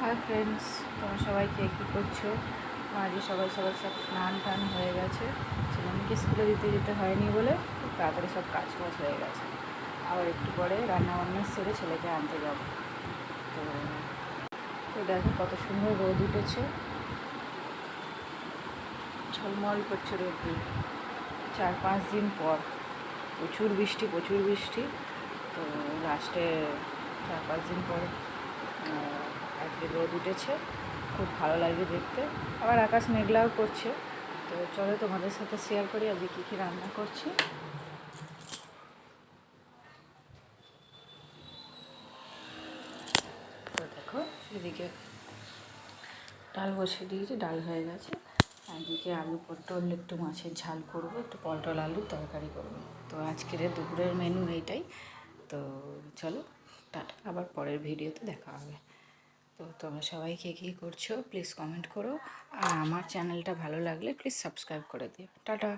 Hi friends, তোমরা সবাই কে কী করছো? আজকে সবাই সব স্নান টান হয়ে গেছে। ছেলেমেয়েকে স্কুলে দিতে যেতে হয়নি বলে খুব তাড়াতাড়ি সব কাজ বাজ হয়ে গেছে। আবার একটু পরে রান্নাবান্না সেরে ছেলেকে আনতে যাব। তো তো দেখো কত সুন্দর রোদ উঠেছে, ঝলমল করছে রোদ দিয়ে। 4-5 দিন পর প্রচুর বৃষ্টি। তো লাস্টে 4-5 দিন পর আজকে রোদ উঠেছে, খুব ভালো লাগে দেখতে। আবার আকাশ মেঘলাও করছে। তো চলো তোমাদের সাথে শেয়ার করি আজকে কী কী রান্না করছি। তো দেখো, এদিকে ডাল বসিয়ে দিয়েছি, ডাল হয়ে গেছে। এদিকে আলু পটল একটু মাছের ঝাল করব, একটু পটল আলুর তরকারি করব। তো আজকের দুপুরের মেনু এইটাই। তো চলো, টাটা, আবার পরের ভিডিওতে দেখা হবে। তো তোমরা সবাই কে কী করছো প্লিজ কমেন্ট করো, আর আমার চ্যানেলটা ভালো লাগলে প্লিজ সাবস্ক্রাইব করে দিও। টাটা।